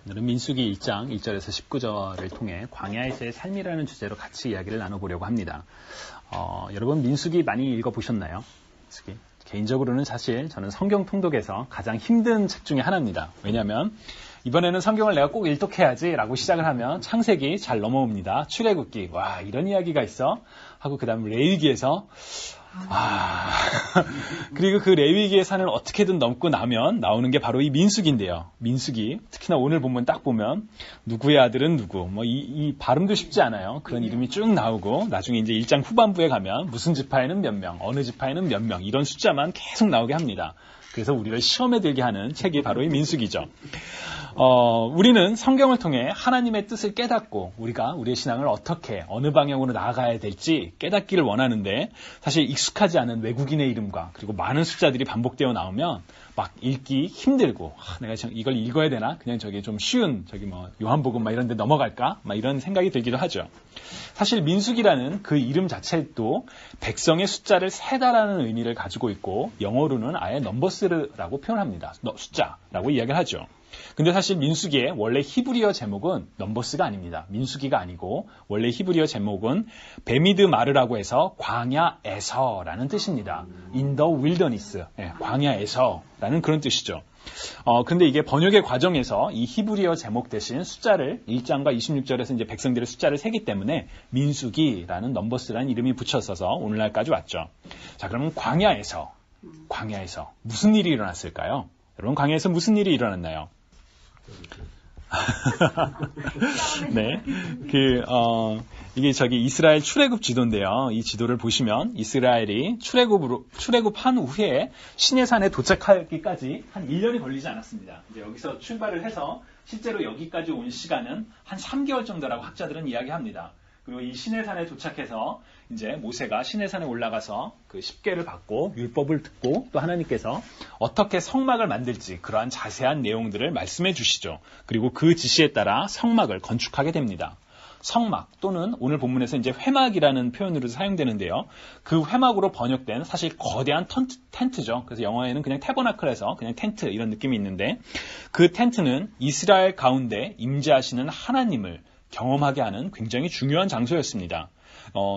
오늘은 민수기 1장 1절에서 19절을 통해 광야에서의 삶이라는 주제로 같이 이야기를 나눠보려고 합니다. 여러분 민수기 많이 읽어보셨나요? 민수기. 개인적으로는 사실 저는 성경 통독에서 가장 힘든 책 중에 하나입니다. 왜냐하면 이번에는 성경을 내가 꼭 일독해야지 라고 시작을 하면 창세기 잘 넘어옵니다. 출애굽기, 와 이런 이야기가 있어? 하고 그 다음 레위기에서 그리고 그 레위기의 산을 어떻게든 넘고 나면 나오는 게 바로 이 민수기인데요. 민수기, 특히나 오늘 본문 딱 보면 누구의 아들은 누구, 이 발음도 쉽지 않아요. 그런 이름이 쭉 나오고 나중에 이제 1장 후반부에 가면 무슨 지파에는 몇 명, 어느 지파에는 몇 명 이런 숫자만 계속 나오게 합니다. 그래서 우리를 시험에 들게 하는 책이 바로 이 민수기죠. 우리는 성경을 통해 하나님의 뜻을 깨닫고 우리가 우리의 신앙을 어떻게 어느 방향으로 나아가야 될지 깨닫기를 원하는데 사실 익숙하지 않은 외국인의 이름과 그리고 많은 숫자들이 반복되어 나오면 막 읽기 힘들고 내가 이걸 읽어야 되나? 그냥 저기 좀 쉬운 요한복음 이런 데 넘어갈까? 이런 생각이 들기도 하죠. 사실 민수기라는 그 이름 자체도 백성의 숫자를 세다라는 의미를 가지고 있고 영어로는 아예 넘버스라고 표현합니다. 숫자라고 이야기를 하죠. 근데 사실 민수기의 원래 히브리어 제목은 넘버스가 아닙니다. 민수기가 아니고 원래 히브리어 제목은 베미드 마르라고 해서 광야에서라는 뜻입니다. In the wilderness, 광야에서라는 그런 뜻이죠. 근데 이게 번역의 과정에서 이 히브리어 제목 대신 숫자를 1장과 26절에서 이제 백성들의 숫자를 세기 때문에 민수기라는 넘버스라는 이름이 붙였어서 오늘날까지 왔죠. 자, 그러면 광야에서 무슨 일이 일어났을까요? 여러분 광야에서 무슨 일이 일어났나요? 네, 이게 이스라엘 출애굽 지도인데요. 이 지도를 보시면 이스라엘이 출애굽한 후에 시내산에 도착하기까지 한 1년이 걸리지 않았습니다. 이제 여기서 출발을 해서 실제로 여기까지 온 시간은 한 3개월 정도라고 학자들은 이야기합니다. 그리고 이 시내산에 도착해서 이제 모세가 시내산에 올라가서 그 십계를 받고 율법을 듣고 또 하나님께서 어떻게 성막을 만들지 그러한 자세한 내용들을 말씀해 주시죠. 그리고 그 지시에 따라 성막을 건축하게 됩니다. 성막 또는 오늘 본문에서 이제 회막이라는 표현으로 사용되는데요. 그 회막으로 번역된 사실 거대한 텐트죠. 그래서 영어에는 그냥 태버나클에서 그냥 텐트 이런 느낌이 있는데 그 텐트는 이스라엘 가운데 임재하시는 하나님을 경험하게 하는 굉장히 중요한 장소였습니다.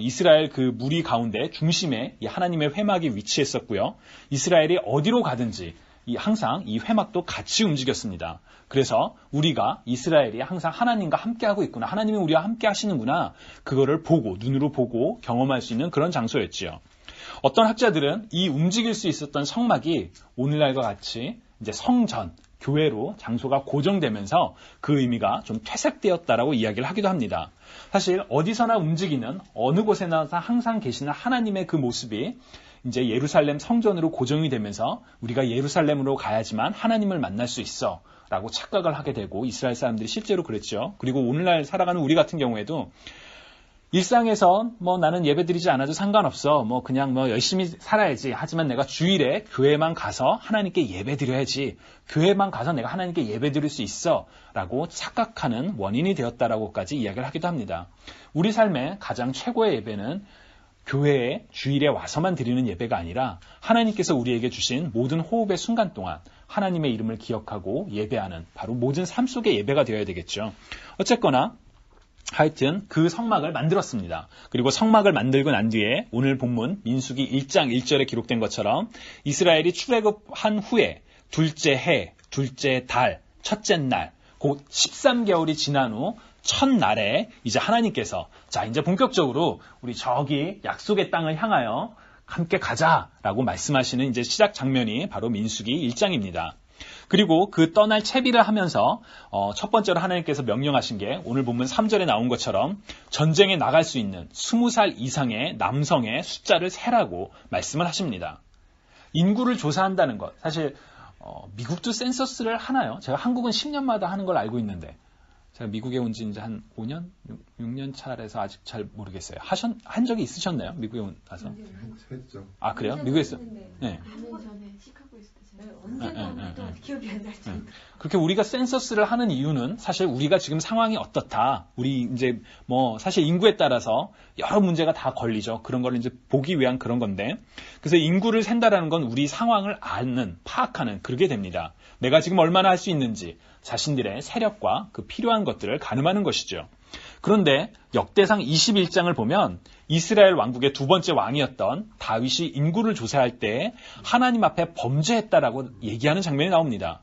이스라엘 그 무리 가운데 중심에 이 하나님의 회막이 위치했었고요. 이스라엘이 어디로 가든지 항상 이 회막도 같이 움직였습니다. 그래서 우리가 이스라엘이 항상 하나님과 함께하고 있구나. 하나님이 우리와 함께 하시는구나. 그거를 눈으로 보고 경험할 수 있는 그런 장소였지요. 어떤 학자들은 이 움직일 수 있었던 성막이 오늘날과 같이 이제 성전, 교회로 장소가 고정되면서 그 의미가 좀 퇴색되었다라고 이야기를 하기도 합니다. 사실 어디서나 움직이는 어느 곳에나 항상 계시는 하나님의 그 모습이 이제 예루살렘 성전으로 고정이 되면서 우리가 예루살렘으로 가야지만 하나님을 만날 수 있어 라고 착각을 하게 되고 이스라엘 사람들이 실제로 그랬죠. 그리고 오늘날 살아가는 우리 같은 경우에도 일상에서 나는 예배드리지 않아도 상관없어. 그냥 열심히 살아야지. 하지만 내가 주일에 교회만 가서 하나님께 예배드려야지. 교회만 가서 내가 하나님께 예배드릴 수 있어. 라고 착각하는 원인이 되었다라고까지 이야기를 하기도 합니다. 우리 삶의 가장 최고의 예배는 교회에 주일에 와서만 드리는 예배가 아니라 하나님께서 우리에게 주신 모든 호흡의 순간 동안 하나님의 이름을 기억하고 예배하는 바로 모든 삶 속의 예배가 되어야 되겠죠. 어쨌거나 하여튼 그 성막을 만들었습니다. 그리고 성막을 만들고 난 뒤에 오늘 본문 민수기 1장 1절에 기록된 것처럼 이스라엘이 출애굽한 후에 둘째 해, 둘째 달, 첫째 날, 곧 13개월이 지난 후 첫날에 이제 하나님께서 이제 본격적으로 우리 저기 약속의 땅을 향하여 함께 가자라고 말씀하시는 이제 시작 장면이 바로 민수기 1장입니다. 그리고 그 떠날 채비를 하면서 첫 번째로 하나님께서 명령하신 게 오늘 본문 3절에 나온 것처럼 전쟁에 나갈 수 있는 20살 이상의 남성의 숫자를 세라고 말씀을 하십니다. 인구를 조사한다는 것. 사실 미국도 센서스를 하나요? 제가 한국은 10년마다 하는 걸 알고 있는데 제가 미국에 온 지 이제 한 5년? 6년 차라서 아직 잘 모르겠어요. 한 적이 있으셨나요? 미국에 와서? 했죠. 아, 그래요? 미국에서? 네. 1년 전에 시카고에 있을 때 언제나 해도 기억이 안 날지. 그렇게 우리가 센서스를 하는 이유는 사실 우리가 지금 상황이 어떻다. 우리 이제 뭐 사실 인구에 따라서 여러 문제가 다 걸리죠. 그런 걸 이제 보기 위한 그런 건데. 그래서 인구를 센다라는 건 우리 상황을 아는, 파악하는 그러게 됩니다. 내가 지금 얼마나 할 수 있는지 자신들의 세력과 그 필요한 것들을 가늠하는 것이죠. 그런데 역대상 21장을 보면 이스라엘 왕국의 두 번째 왕이었던 다윗이 인구를 조사할 때 하나님 앞에 범죄했다라고 얘기하는 장면이 나옵니다.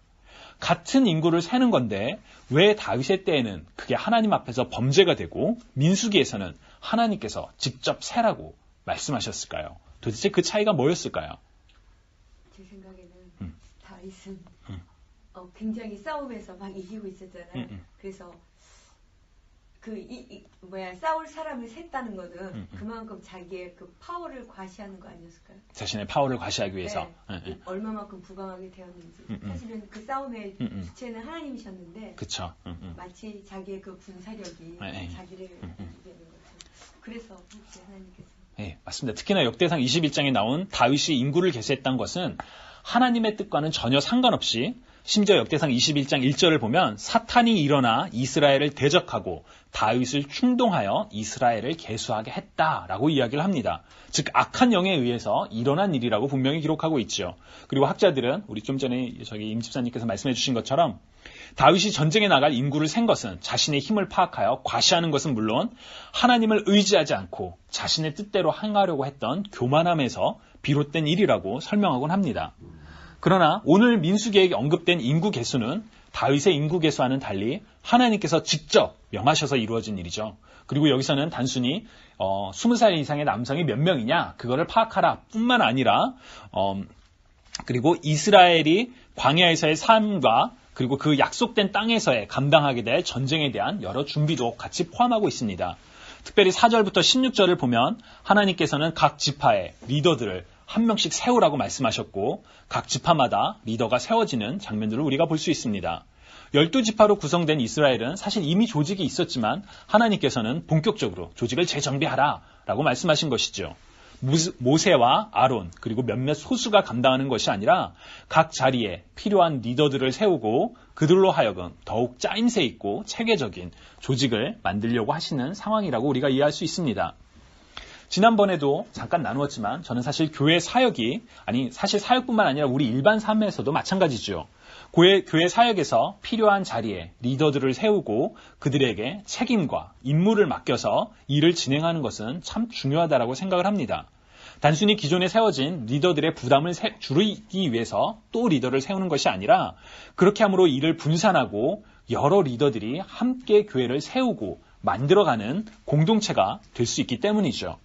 같은 인구를 세는 건데 왜 다윗의 때에는 그게 하나님 앞에서 범죄가 되고 민수기에서는 하나님께서 직접 세라고 말씀하셨을까요? 도대체 그 차이가 뭐였을까요? 제 생각에는 다윗은 굉장히 싸움에서 막 이기고 있었잖아요. 그래서 싸울 사람을 셌다는 거는 그만큼 자기의 그 파워를 과시하는 거 아니었을까요? 자신의 파워를 과시하기 위해서. 네. 얼마만큼 부강하게 되었는지. 사실은 그 싸움의 주체는 하나님이셨는데, 그쵸. 마치 자기의 그 군사력이 자기를 이기는 거죠. 그래서 혹시 하나님께서. 네, 맞습니다. 특히나 역대상 21장에 나온 다윗이 인구를 계수했던 것은 하나님의 뜻과는 전혀 상관없이 심지어 역대상 21장 1절을 보면 사탄이 일어나 이스라엘을 대적하고 다윗을 충동하여 이스라엘을 계수하게 했다라고 이야기를 합니다. 즉 악한 영에 의해서 일어난 일이라고 분명히 기록하고 있죠. 그리고 학자들은 우리 좀 전에 임 집사님께서 말씀해 주신 것처럼 다윗이 전쟁에 나갈 인구를 센 것은 자신의 힘을 파악하여 과시하는 것은 물론 하나님을 의지하지 않고 자신의 뜻대로 행하려고 했던 교만함에서 비롯된 일이라고 설명하곤 합니다. 그러나 오늘 민수기에 언급된 인구 개수는 다윗의 인구 개수와는 달리 하나님께서 직접 명하셔서 이루어진 일이죠. 그리고 여기서는 단순히 20살 이상의 남성이 몇 명이냐 그거를 파악하라 뿐만 아니라 그리고 이스라엘이 광야에서의 삶과 그리고 그 약속된 땅에서의 감당하게 될 전쟁에 대한 여러 준비도 같이 포함하고 있습니다. 특별히 4절부터 16절을 보면 하나님께서는 각 지파의 리더들을 한 명씩 세우라고 말씀하셨고 각 지파마다 리더가 세워지는 장면들을 우리가 볼 수 있습니다. 12지파로 구성된 이스라엘은 사실 이미 조직이 있었지만 하나님께서는 본격적으로 조직을 재정비하라 라고 말씀하신 것이죠. 모세와 아론 그리고 몇몇 소수가 감당하는 것이 아니라 각 자리에 필요한 리더들을 세우고 그들로 하여금 더욱 짜임새 있고 체계적인 조직을 만들려고 하시는 상황이라고 우리가 이해할 수 있습니다. 지난번에도 잠깐 나누었지만 저는 사실 교회 사역이 사실 사역뿐만 아니라 우리 일반 삶에서도 마찬가지죠. 교회 사역에서 필요한 자리에 리더들을 세우고 그들에게 책임과 임무를 맡겨서 일을 진행하는 것은 참 중요하다고 생각을 합니다. 단순히 기존에 세워진 리더들의 부담을 줄이기 위해서 또 리더를 세우는 것이 아니라 그렇게 함으로 일을 분산하고 여러 리더들이 함께 교회를 세우고 만들어가는 공동체가 될 수 있기 때문이죠.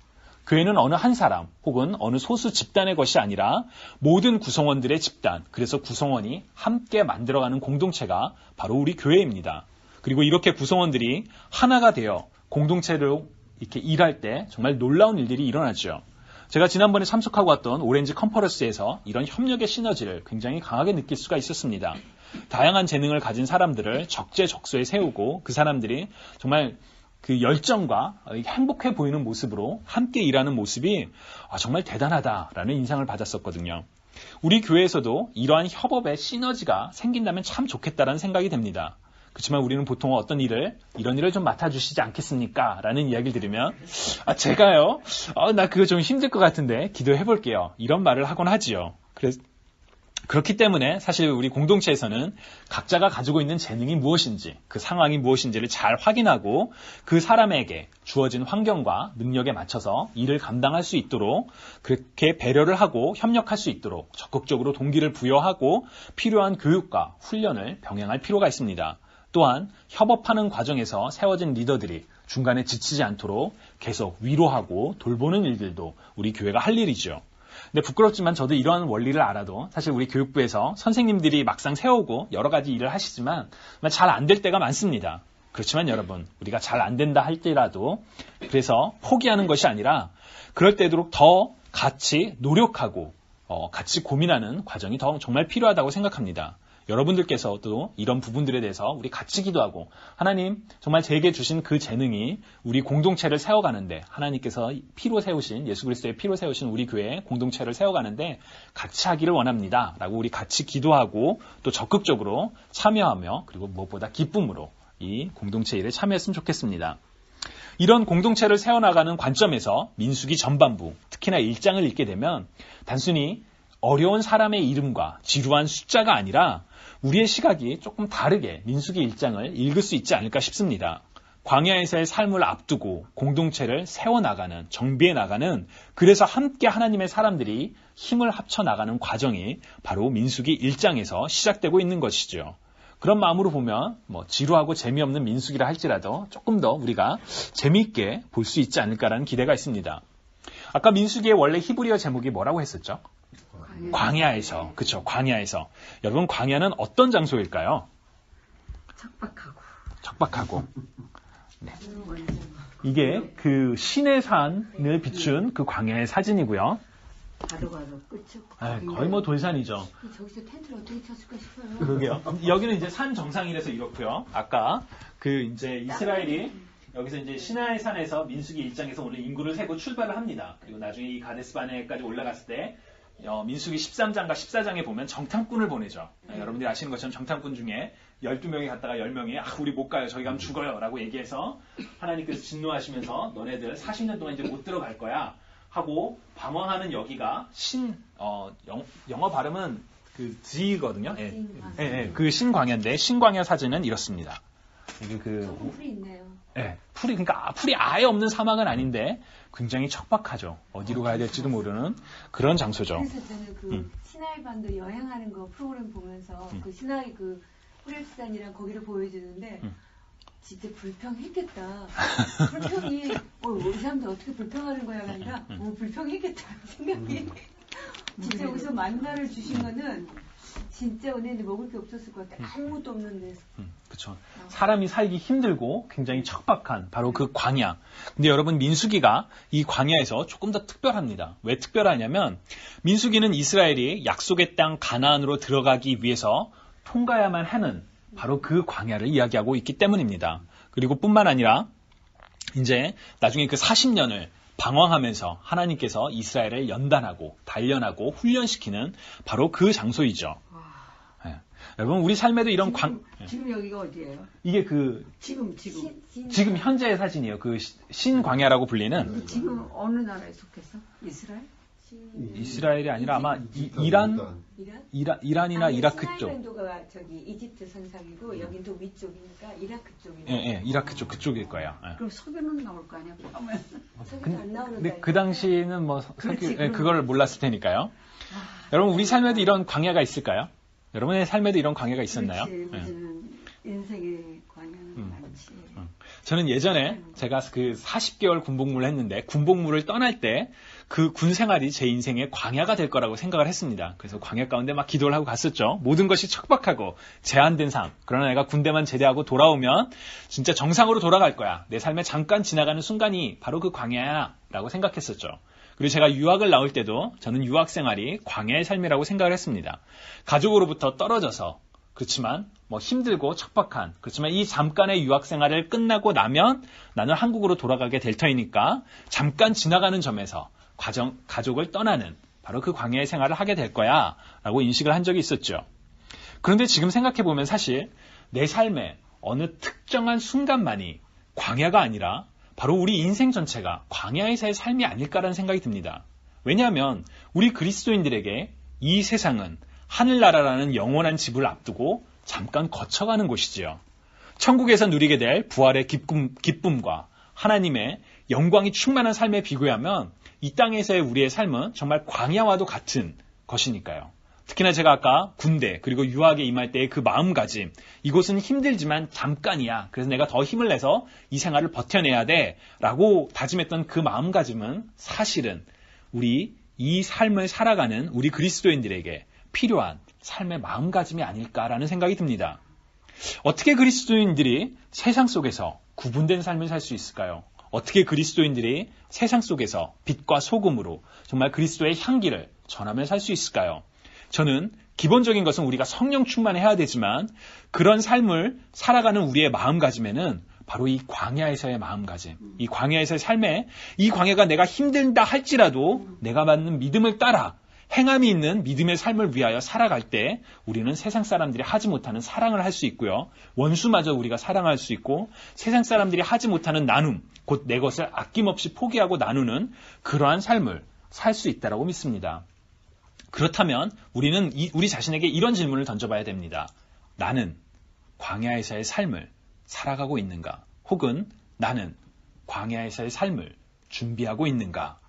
교회는 어느 한 사람 혹은 어느 소수 집단의 것이 아니라 모든 구성원들의 집단, 그래서 구성원이 함께 만들어가는 공동체가 바로 우리 교회입니다. 그리고 이렇게 구성원들이 하나가 되어 공동체로 이렇게 일할 때 정말 놀라운 일들이 일어나죠. 제가 지난번에 참석하고 왔던 오렌지 컨퍼런스에서 이런 협력의 시너지를 굉장히 강하게 느낄 수가 있었습니다. 다양한 재능을 가진 사람들을 적재적소에 세우고 그 사람들이 정말 그 열정과 행복해 보이는 모습으로 함께 일하는 모습이 정말 대단하다라는 인상을 받았었거든요. 우리 교회에서도 이러한 협업의 시너지가 생긴다면 참 좋겠다라는 생각이 됩니다. 그렇지만 우리는 보통 이런 일을 좀 맡아주시지 않겠습니까? 라는 이야기를 들으면 제가요? 나 그거 좀 힘들 것 같은데 기도해 볼게요. 이런 말을 하곤 하지요. 그렇기 때문에 사실 우리 공동체에서는 각자가 가지고 있는 재능이 무엇인지, 그 상황이 무엇인지를 잘 확인하고 그 사람에게 주어진 환경과 능력에 맞춰서 일을 감당할 수 있도록 그렇게 배려를 하고 협력할 수 있도록 적극적으로 동기를 부여하고 필요한 교육과 훈련을 병행할 필요가 있습니다. 또한 협업하는 과정에서 세워진 리더들이 중간에 지치지 않도록 계속 위로하고 돌보는 일들도 우리 교회가 할 일이죠. 근데 부끄럽지만 저도 이러한 원리를 알아도 사실 우리 교육부에서 선생님들이 막상 세우고 여러 가지 일을 하시지만 잘 안 될 때가 많습니다. 그렇지만 여러분, 우리가 잘 안 된다 할지라도 그래서 포기하는 것이 아니라 그럴 때도록 더 같이 노력하고 같이 고민하는 과정이 더 정말 필요하다고 생각합니다. 여러분들께서도 이런 부분들에 대해서 우리 같이 기도하고 하나님 정말 제게 주신 그 재능이 우리 공동체를 세워가는데 하나님께서 피로 세우신 예수 그리스도의 피로 세우신 우리 교회 공동체를 세워가는데 같이 하기를 원합니다. 라고 우리 같이 기도하고 또 적극적으로 참여하며 그리고 무엇보다 기쁨으로 이 공동체 일에 참여했으면 좋겠습니다. 이런 공동체를 세워나가는 관점에서 민수기 전반부, 특히나 1장을 읽게 되면 단순히 어려운 사람의 이름과 지루한 숫자가 아니라 우리의 시각이 조금 다르게 민수기 1장을 읽을 수 있지 않을까 싶습니다. 광야에서의 삶을 앞두고 공동체를 세워나가는, 정비해나가는, 그래서 함께 하나님의 사람들이 힘을 합쳐나가는 과정이 바로 민수기 1장에서 시작되고 있는 것이죠. 그런 마음으로 보면 지루하고 재미없는 민수기라 할지라도 조금 더 우리가 재미있게 볼 수 있지 않을까라는 기대가 있습니다. 아까 민수기의 원래 히브리어 제목이 뭐라고 했었죠? 광야에서. 그렇죠. 광야에서. 여러분 광야는 어떤 장소일까요? 척박하고. 네. 이게 그 시내산을 비춘 그 광야의 사진이고요. 가도 끝이요. 거의 뭐 돌산이죠. 저기서 텐트를 어떻게 쳤을까 싶어요. 그러게요. 여기는 이제 산 정상이라서 이렇고요. 아까 그 이제 이스라엘이 여기서 이제 시나이산에서 민수기 1장에서 오늘 인구를 세고 출발을 합니다. 그리고 나중에 이 가데스바네까지 올라갔을 때 민수기 13장과 14장에 보면 정탐꾼을 보내죠. 여러분들이 아시는 것처럼 정탐꾼 중에 12명이 갔다가 10명이 우리 못 가요. 저기 가면 죽어요. 라고 얘기해서 하나님께서 진노하시면서 너네들 40년 동안 이제 못 들어갈 거야. 하고 방황하는 여기가 영어 발음은 그 G거든요. 그 신광야인데 신광야 사진은 이렇습니다. 이게 풀이 있네요. 그러니까 풀이 아예 없는 사막은 아닌데 굉장히 척박하죠. 어디로 가야 될지도 모르는 그런 장소죠. 그래서 저는 시나이 반도 여행하는 거 프로그램 보면서 그 시나이 그 후레스산이랑 거기를 보여주는데 진짜 불평했겠다. 불평이 이 사람들 어떻게 불평하는 거야가 아니라 불평했겠다 생각이. 진짜 여기서 만나를 주신 거는 진짜 은혜인데 먹을 게 없었을 것 같아. 아무것도 없는데. 그렇죠. 사람이 살기 힘들고 굉장히 척박한 바로 그 광야. 근데 여러분 민수기가 이 광야에서 조금 더 특별합니다. 왜 특별하냐면 민수기는 이스라엘이 약속의 땅 가나안으로 들어가기 위해서 통과해야만 하는 바로 그 광야를 이야기하고 있기 때문입니다. 그리고 뿐만 아니라 이제 나중에 그 40년을 방황하면서 하나님께서 이스라엘을 연단하고 단련하고 훈련시키는 바로 그 장소이죠. 여러분 우리 삶에도 이런 지금 여기가 어디예요? 이게 지금 현재의 사진이에요. 그 신광야라고 불리는. 지금 어느 나라에 속했어? 이스라엘? 이스라엘이 아니라 아마 이란이나 이라크 쪽. 시나이반도가 저기 이집트 선상이고 여긴 또 위쪽이니까 이라크 쪽이에요. 이라크 쪽 그쪽일 거예요. 그럼 석유는 나올 거 아니야? 석유도 안 나오는 근데 그 당시에는 그걸 몰랐을 테니까요. 여러분 우리 삶에도 이런 광야가 있을까요? 여러분의 삶에도 이런 광야가 있었나요? 인생의 광야는 많지. 저는 예전에 제가 그 40개월 군복무를 했는데 군복무를 떠날 때 그 군 생활이 제 인생의 광야가 될 거라고 생각을 했습니다. 그래서 광야 가운데 막 기도를 하고 갔었죠. 모든 것이 척박하고 제한된 삶. 그러나 내가 군대만 제대하고 돌아오면 진짜 정상으로 돌아갈 거야. 내 삶에 잠깐 지나가는 순간이 바로 그 광야야 라고 생각했었죠. 그리고 제가 유학을 나올 때도 저는 유학 생활이 광야의 삶이라고 생각을 했습니다. 가족으로부터 떨어져서 그렇지만 힘들고 척박한 그렇지만 이 잠깐의 유학 생활을 끝나고 나면 나는 한국으로 돌아가게 될 터이니까 잠깐 지나가는 점에서 가족을 떠나는 바로 그 광야의 생활을 하게 될 거야 라고 인식을 한 적이 있었죠. 그런데 지금 생각해보면 사실 내 삶의 어느 특정한 순간만이 광야가 아니라 바로 우리 인생 전체가 광야에서의 삶이 아닐까라는 생각이 듭니다. 왜냐하면 우리 그리스도인들에게 이 세상은 하늘나라라는 영원한 집을 앞두고 잠깐 거쳐가는 곳이지요. 천국에서 누리게 될 부활의 기쁨과 하나님의 영광이 충만한 삶에 비교하면 이 땅에서의 우리의 삶은 정말 광야와도 같은 것이니까요. 특히나 제가 아까 군대 그리고 유학에 임할 때의 그 마음가짐, 이곳은 힘들지만 잠깐이야. 그래서 내가 더 힘을 내서 이 생활을 버텨내야 돼 라고 다짐했던 그 마음가짐은 사실은 우리 이 삶을 살아가는 우리 그리스도인들에게 필요한 삶의 마음가짐이 아닐까라는 생각이 듭니다. 어떻게 그리스도인들이 세상 속에서 구분된 삶을 살 수 있을까요? 어떻게 그리스도인들이 세상 속에서 빛과 소금으로 정말 그리스도의 향기를 전하며 살 수 있을까요? 저는 기본적인 것은 우리가 성령 충만해야 되지만 그런 삶을 살아가는 우리의 마음가짐에는 바로 이 광야에서의 마음가짐, 이 광야에서의 삶에 이 광야가 내가 힘들다 할지라도 내가 받는 믿음을 따라 행함이 있는 믿음의 삶을 위하여 살아갈 때 우리는 세상 사람들이 하지 못하는 사랑을 할 수 있고요. 원수마저 우리가 사랑할 수 있고 세상 사람들이 하지 못하는 나눔, 곧 내 것을 아낌없이 포기하고 나누는 그러한 삶을 살 수 있다고 믿습니다. 그렇다면 우리는 우리 자신에게 이런 질문을 던져봐야 됩니다. 나는 광야에서의 삶을 살아가고 있는가? 혹은 나는 광야에서의 삶을 준비하고 있는가?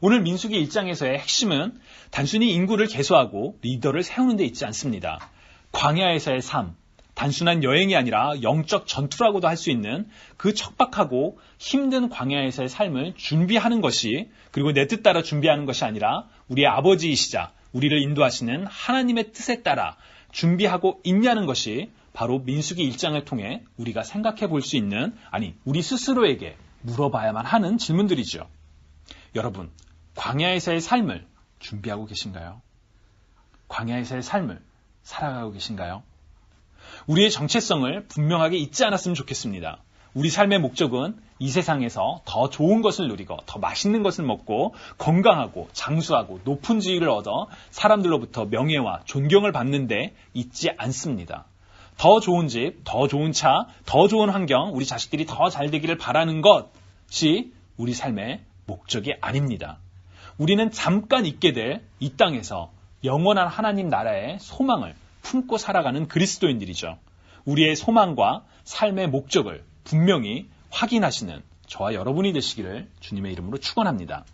오늘 민수기 1장에서의 핵심은 단순히 인구를 개수하고 리더를 세우는 데 있지 않습니다. 광야에서의 삶, 단순한 여행이 아니라 영적 전투라고도 할 수 있는 그 척박하고 힘든 광야에서의 삶을 준비하는 것이, 그리고 내 뜻 따라 준비하는 것이 아니라 우리의 아버지이시자 우리를 인도하시는 하나님의 뜻에 따라 준비하고 있냐는 것이 바로 민수기 1장을 통해 우리가 생각해 볼 수 있는, 아니 우리 스스로에게 물어봐야만 하는 질문들이죠. 여러분, 광야에서의 삶을 준비하고 계신가요? 광야에서의 삶을 살아가고 계신가요? 우리의 정체성을 분명하게 잊지 않았으면 좋겠습니다. 우리 삶의 목적은 이 세상에서 더 좋은 것을 누리고 더 맛있는 것을 먹고 건강하고 장수하고 높은 지위를 얻어 사람들로부터 명예와 존경을 받는 데 있지 않습니다. 더 좋은 집, 더 좋은 차, 더 좋은 환경, 우리 자식들이 더 잘 되기를 바라는 것이 우리 삶의 목적이 아닙니다. 우리는 잠깐 있게 될 이 땅에서 영원한 하나님 나라의 소망을 품고 살아가는 그리스도인들이죠. 우리의 소망과 삶의 목적을 분명히 확인하시는 저와 여러분이 되시기를 주님의 이름으로 축원합니다.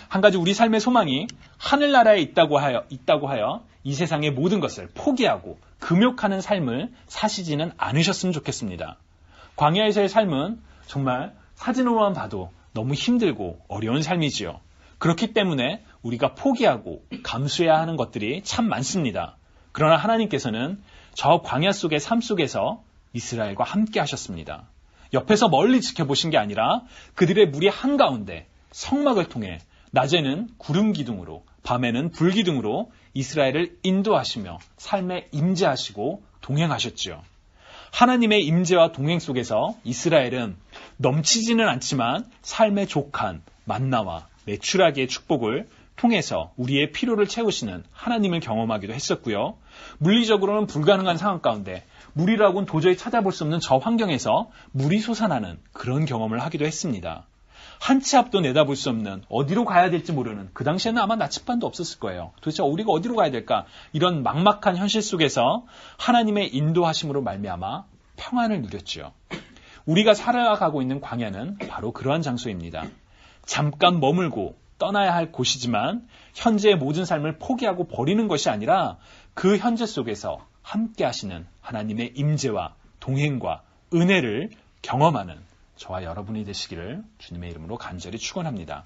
한 가지 우리 삶의 소망이 하늘나라에 있다고 하여 이 세상의 모든 것을 포기하고 금욕하는 삶을 사시지는 않으셨으면 좋겠습니다. 광야에서의 삶은 정말 사진으로만 봐도 너무 힘들고 어려운 삶이지요. 그렇기 때문에 우리가 포기하고 감수해야 하는 것들이 참 많습니다. 그러나 하나님께서는 저 광야 속의 삶 속에서 이스라엘과 함께 하셨습니다. 옆에서 멀리 지켜보신 게 아니라 그들의 무리 한가운데 성막을 통해 낮에는 구름 기둥으로 밤에는 불 기둥으로 이스라엘을 인도하시며 삶에 임재하시고 동행하셨지요. 하나님의 임재와 동행 속에서 이스라엘은 넘치지는 않지만 삶의 족한 만나와 내추라기의 축복을 통해서 우리의 필요를 채우시는 하나님을 경험하기도 했었고요. 물리적으로는 불가능한 상황 가운데 물이라고는 도저히 찾아볼 수 없는 저 환경에서 물이 솟아나는 그런 경험을 하기도 했습니다. 한 치 앞도 내다볼 수 없는, 어디로 가야 될지 모르는, 그 당시에는 아마 나침반도 없었을 거예요. 도대체 우리가 어디로 가야 될까? 이런 막막한 현실 속에서 하나님의 인도하심으로 말미암아 평안을 누렸지요. 우리가 살아가고 있는 광야는 바로 그러한 장소입니다. 잠깐 머물고 떠나야 할 곳이지만 현재의 모든 삶을 포기하고 버리는 것이 아니라 그 현재 속에서 함께 하시는 하나님의 임재와 동행과 은혜를 경험하는 저와 여러분이 되시기를 주님의 이름으로 간절히 축원합니다.